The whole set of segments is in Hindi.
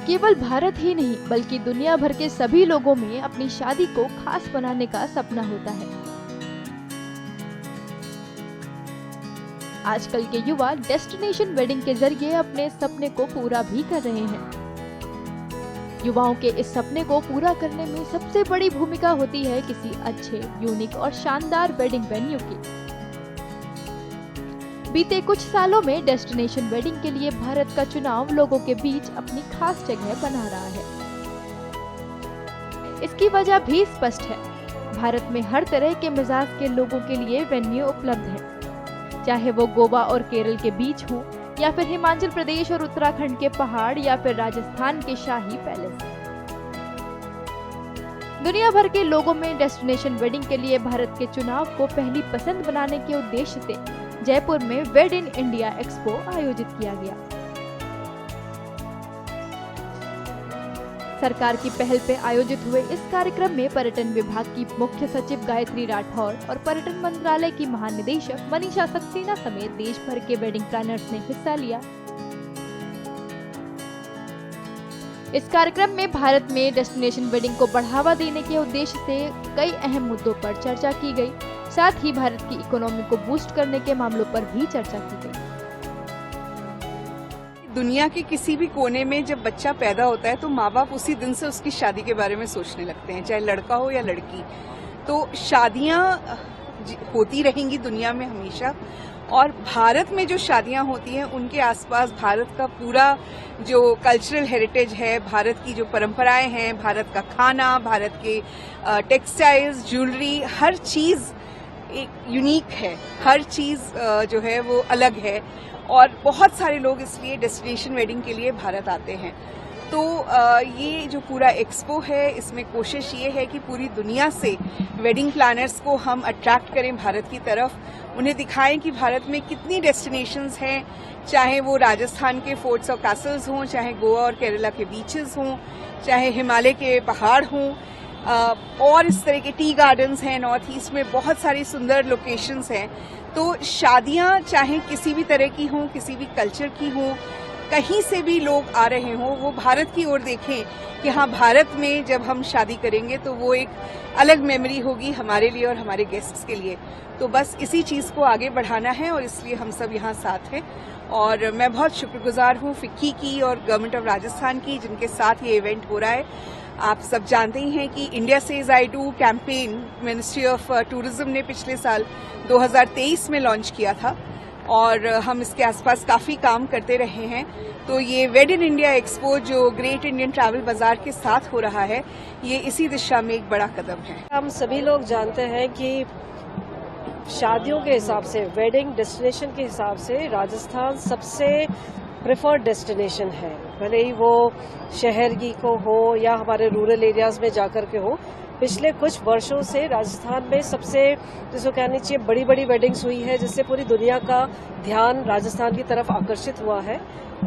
केवल भारत ही नहीं बल्कि दुनिया भर के सभी लोगों में अपनी शादी को खास बनाने का सपना होता है। आजकल के युवा डेस्टिनेशन वेडिंग के जरिए अपने सपने को पूरा भी कर रहे हैं। युवाओं के इस सपने को पूरा करने में सबसे बड़ी भूमिका होती है किसी अच्छे, यूनिक और शानदार वेडिंग वेन्यू की। बीते कुछ सालों में डेस्टिनेशन वेडिंग के लिए भारत का चुनाव लोगों के बीच अपनी खास जगह बना रहा है। इसकी वजह भी स्पष्ट है। भारत में हर तरह के मिजाज के लोगों के लिए वेन्यू उपलब्ध है, चाहे वो गोवा और केरल के बीच हो, या फिर हिमाचल प्रदेश और उत्तराखंड के पहाड़, या फिर राजस्थान के शाही पैलेस। दुनिया भर के लोगों में डेस्टिनेशन वेडिंग के लिए भारत के चुनाव को पहली पसंद बनाने के उद्देश्य से जयपुर में वेड इन इंडिया एक्सपो आयोजित किया गया। सरकार की पहल पे आयोजित हुए इस कार्यक्रम में पर्यटन विभाग की मुख्य सचिव गायत्री राठौर और पर्यटन मंत्रालय की महानिदेशक मनीषा सक्सेना समेत देश भर के वेडिंग प्लानर्स ने हिस्सा लिया। इस कार्यक्रम में भारत में डेस्टिनेशन वेडिंग को बढ़ावा देने के उद्देश्य से कई अहम मुद्दों पर चर्चा की गई। साथ ही भारत की इकोनॉमी को बूस्ट करने के मामलों पर भी चर्चा की गई। दुनिया के किसी भी कोने में जब बच्चा पैदा होता है तो माँ बाप उसी दिन से उसकी शादी के बारे में सोचने लगते हैं, चाहे लड़का हो या लड़की। तो शादियां होती रहेंगी दुनिया में हमेशा, और भारत में जो शादियां होती हैं उनके आसपास भारत का पूरा जो कल्चरल हेरिटेज है, भारत की जो परंपराएं हैं, भारत का खाना, भारत के टेक्सटाइल्स, ज्वेलरी, हर चीज एक यूनिक है, हर चीज जो है वो अलग है। और बहुत सारे लोग इसलिए डेस्टिनेशन वेडिंग के लिए भारत आते हैं। तो ये जो पूरा एक्सपो है, इसमें कोशिश ये है कि पूरी दुनिया से वेडिंग प्लानर्स को हम अट्रैक्ट करें भारत की तरफ, उन्हें दिखाएं कि भारत में कितनी डेस्टिनेशंस हैं, चाहे वो राजस्थान के फोर्ट्स और कैसल्स हों, चाहे गोवा और केरला के बीचेस हों, चाहे हिमालय के पहाड़ हों, और इस तरह के टी गार्डन्स हैं। नॉर्थ ईस्ट में बहुत सारी सुंदर लोकेशंस हैं। तो शादियां चाहे किसी भी तरह की हों, किसी भी कल्चर की हों, कहीं से भी लोग आ रहे हों, वो भारत की ओर देखें कि हाँ, भारत में जब हम शादी करेंगे तो वो एक अलग मेमोरी होगी हमारे लिए और हमारे गेस्ट्स के लिए। तो बस इसी चीज को आगे बढ़ाना है और इसलिए हम सब यहाँ साथ हैं। और मैं बहुत शुक्रगुजार हूँ फिक्की की और गवर्नमेंट ऑफ राजस्थान की, जिनके साथ ये इवेंट हो रहा है। आप सब जानते ही हैं कि India says I do campaign ministry of tourism ने पिछले साल 2023 में लॉन्च किया था, और हम इसके आसपास काफी काम करते रहे हैं। तो ये वेड इन इंडिया एक्सपो जो ग्रेट इंडियन ट्रैवल बाजार के साथ हो रहा है, ये इसी दिशा में एक बड़ा कदम है। हम सभी लोग जानते हैं कि शादियों के हिसाब से, वेडिंग डेस्टिनेशन के हिसाब से राजस्थान सबसे प्रेफर्ड डेस्टिनेशन है, भले ही वो शहर की को हो या हमारे रूरल एरियाज में जाकर के हो। पिछले कुछ वर्षों से राजस्थान में सबसे, जिसको कहनी चाहिए, बड़ी बड़ी वेडिंग्स हुई है, जिससे पूरी दुनिया का ध्यान राजस्थान की तरफ आकर्षित हुआ है।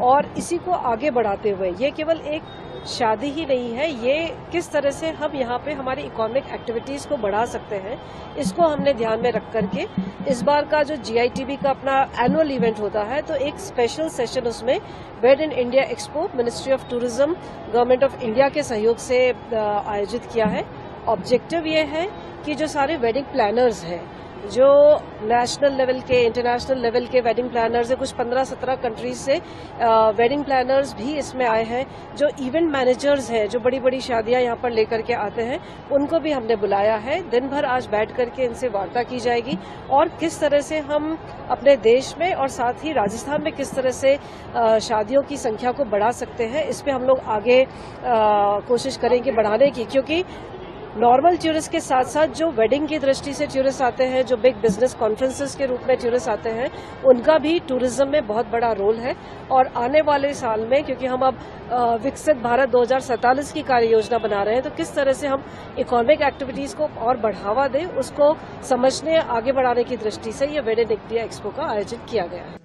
और इसी को आगे बढ़ाते हुए ये केवल एक शादी ही नहीं है, ये किस तरह से हम यहाँ पे हमारी इकोनॉमिक एक्टिविटीज को बढ़ा सकते हैं, इसको हमने ध्यान में रख करके इस बार का जो GITB का अपना एनुअल इवेंट होता है, तो एक स्पेशल सेशन उसमें wed in India expo ministry of tourism government of India के सहयोग से आयोजित किया है। ऑब्जेक्टिव ये है कि जो सारे वेडिंग प्लानर्स हैं, जो नेशनल लेवल के, इंटरनेशनल लेवल के वेडिंग प्लानर्स है, कुछ 15-17 कंट्रीज से वेडिंग प्लानर्स भी इसमें आए हैं, जो इवेंट मैनेजर्स हैं, जो बड़ी बड़ी शादियां यहाँ पर लेकर के आते हैं, उनको भी हमने बुलाया है। दिन भर आज बैठ करके इनसे वार्ता की जाएगी और किस तरह से हम अपने देश में और साथ ही राजस्थान में किस तरह से शादियों की संख्या को बढ़ा सकते हैं, इस पर हम लोग आगे कोशिश करेंगे बढ़ाने की। क्योंकि नॉर्मल टूरिस्ट के साथ साथ जो वेडिंग की दृष्टि से टूरिस्ट आते हैं, जो बिग बिजनेस कॉन्फ्रेंसेस के रूप में टूरिस्ट आते हैं, उनका भी टूरिज्म में बहुत बड़ा रोल है। और आने वाले साल में, क्योंकि हम अब विकसित भारत 2047 की कार्य योजना बना रहे हैं, तो किस तरह से हम इकोनॉमिक एक्टिविटीज को और बढ़ावा दें, उसको समझने, आगे बढ़ाने की दृष्टि से ये वेड इन इंडिया एक्सपो का आयोजन किया गया है।